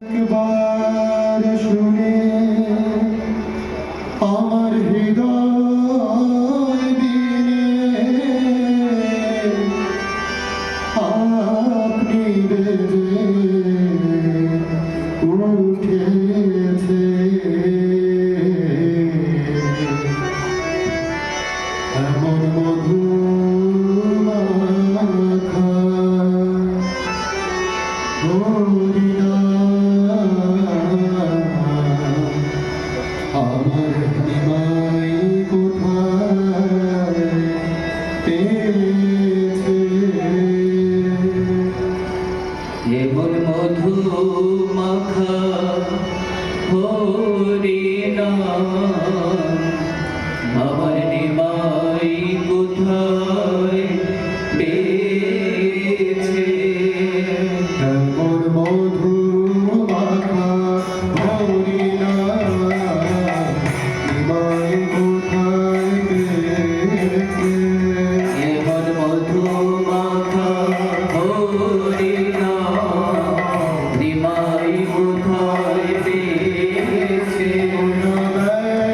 একবার শুনে আমার হৃদয় বিনে আপনি বেজে উঠেছে এমন মধু মাখা আমার নিমাই কোথায় পেয়েছে এমন মধু মাখা হরিনাম আমার নিমাই কোথায় পেয়েছে এমন মধু মাখা হরিনাম নিমাই কোথায় পেয়েছে এমন মধু মাখা হরিনাম নিমাই কোথায় পেয়েছে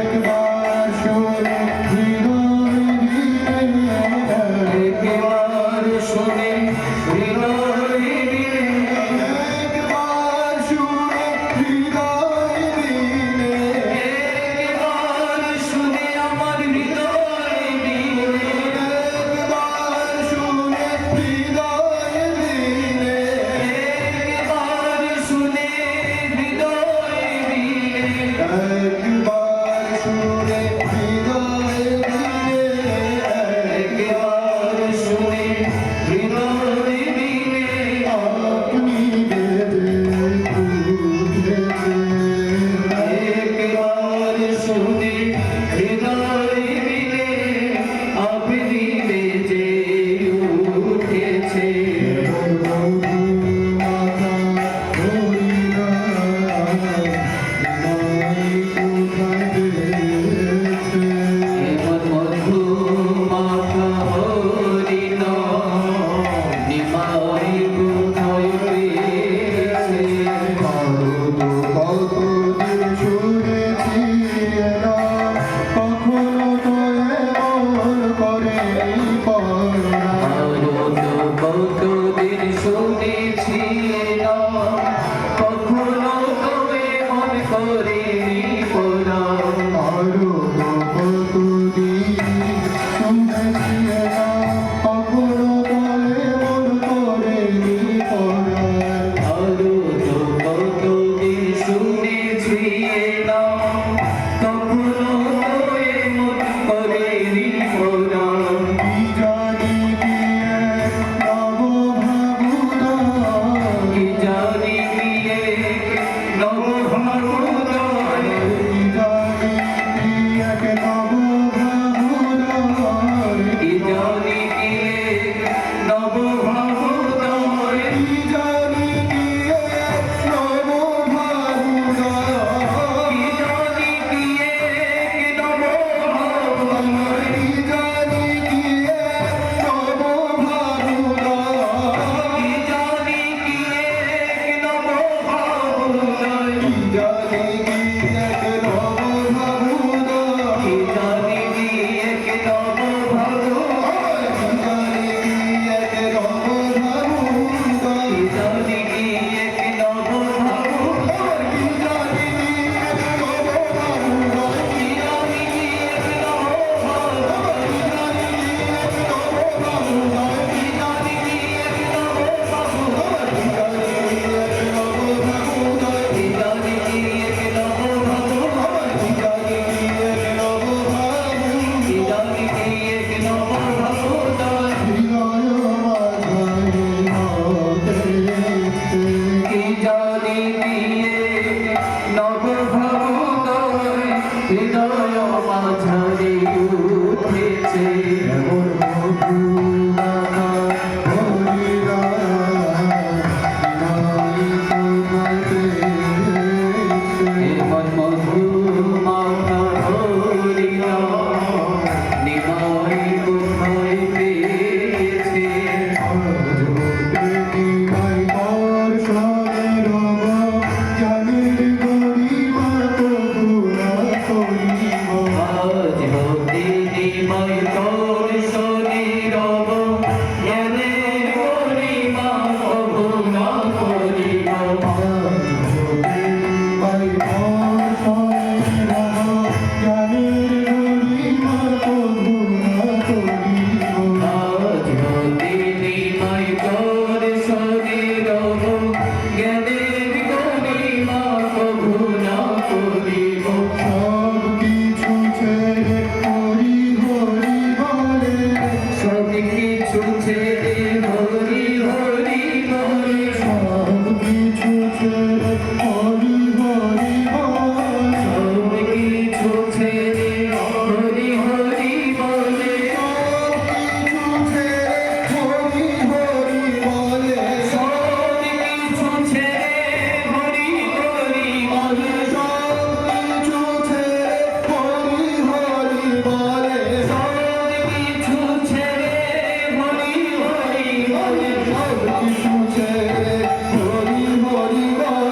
একবার শুনে হৃদয় বিনে একবার শুনে হৃদয় বিনে একবার শুনে হৃদয় বিনে একবার শুনে আমার হৃদয় বিনে একবার শুনে হৃদয় বিনে একবার শুনে হৃদয় বিনে একবার শুনে হৃদয় বিনে একবার শুনে হৃদয় বিনে আপনি বেঁধে উঠেছে একবার শুনে হৃদয় বিনে আপনি বেজে উঠেছে মধু মাখা হরিনাম নিমাই কোথায় পেয়েছে এমন মধু মাখা হরিনাম নিমাই কোথায় পেয়েছে আরো তো কতদিন শুনেছি এলাম কখনো তো এমন করেনি পড়া আরো তো কতদিন শুনেছি না কখনো তো এমন করিনি পড়া আরো তো কতদিন শুনেছি এলাম কখনো তো এমন করেনি পড়া আরো তো কতদিন শুনেছি না কখনো তো এমন করিনি পড়া কি জানি কি এক নবভাবুদা কি জানি নিয়ে নবভাবুদয় কি জানি কি এক নবভাবুদা কি জানি নিয়ে নবভাবুদয় কি জানি কি এক নবভাবুদা কি জানি কি এক নবভাবুদয় কি জানি কি এক নবভাবুদা কি জানি কি এক নবভাবুদয় কি জানি কি এক নবভাবুদা কি জানি কি এক নবভাবুদয় কি জানি কি এক নবভাবুদা কি জানি কি এক নবভাবুদয় কি জানি কি এক নবভাবুদা কি জানি কি এক নবভাবুদয় কি জানি কি এক নবভাবুদয় কি জানি কি এক নবভাবুদয় কি জানি কি এক নবভাবুদয় কি জানি কি এক নবভাবুদয় হৃদয় মাঝারে উঠেছে এমন মধু মাখা হরিনাম নিমাই কোথায় পেয়েছে এমন মধু মাখা হরিনাম নিমাই কোথায় পেয়েছে আজ নিমাই বর্ষণে রব হরি হরি বল সব কিছু ছেড়ে হরি হরি বলে কিছু ছেড়ে হরি হরি বলে সব কিছু ছেড়ে হরি হরি বলে কিছু ছেড়ে হরি হরি বলে সব কিছু ছেড়ে হরি হরি বলে কিছু ছেড়ে হরি হরি বল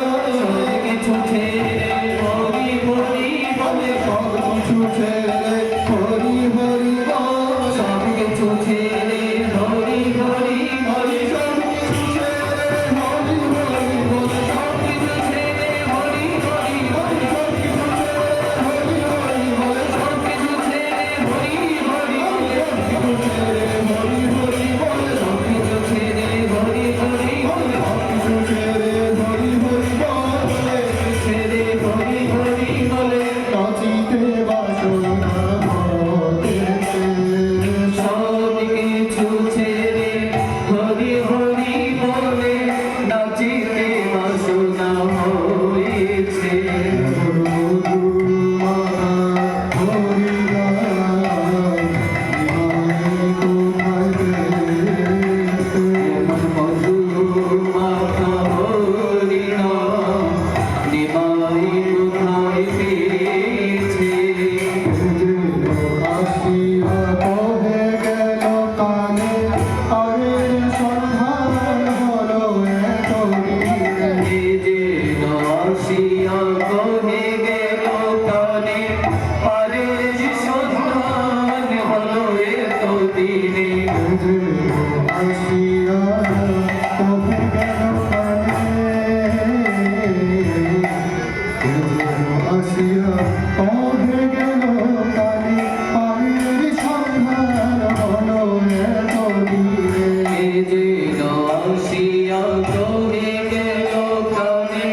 কিছু ছেড়ে হরি হরি বলে সব কিছু ছেড়ে হরি হরি বল সব কিছু ছেড়ে হরি হরি বলে সব কিছু ছেড়ে হরি হরি বল সব কিছু ছেড়ে হরি হরি বলে সব কিছু ছেড়ে হরি হরি বলে সব কিছু ছেড়ে হরি হরি বলে ছেড়ে হরি হরি বলে সব কিছু ছেড়ে হরি হরি বলে নাচিতে বাসনা হয়েছে মধুর মাথা হরি নাম নিমাই কোথায় পেয়েছে যে আসিয়া কহে গেল কানে পারে সন্ধান হলো এত দিনে আসিয়া কহে গেল কানে পায়ের সন্ধান হলো এত দিনে যে আসিয়া কহে গেল কানে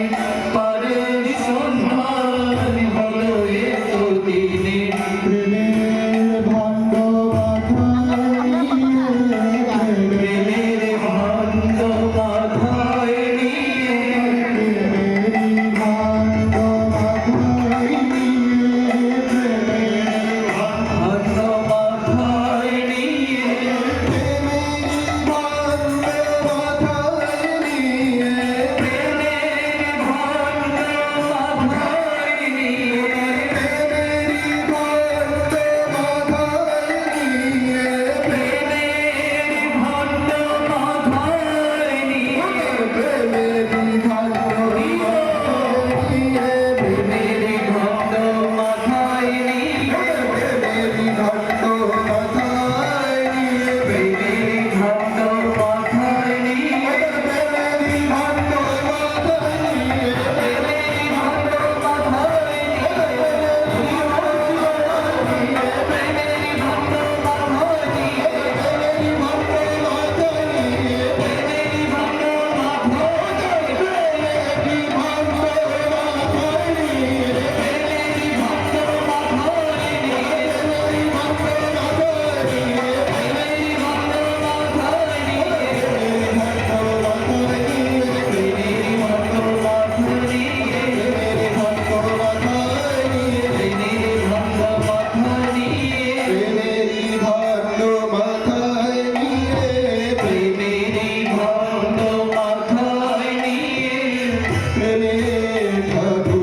পারে সন্ধান হলো এত দিনে প্রেমের ভাণ্ড প্রেমের ভাণ্ড মাথায় নিয়ে ভাণ্ড মাথায় নিয়ে প্রেমের ভাণ্ড মাথায় নিয়ে প্রেমের ভাণ্ড মাথায় নিয়ে প্রেমের ভাণ্ড মাথায় নিয়ে প্রেমের ভাণ্ড মাথায় নিয়ে প্রেমের ভাণ্ড মাথায় নিয়ে প্রেমের ভাণ্ড ঠাকুর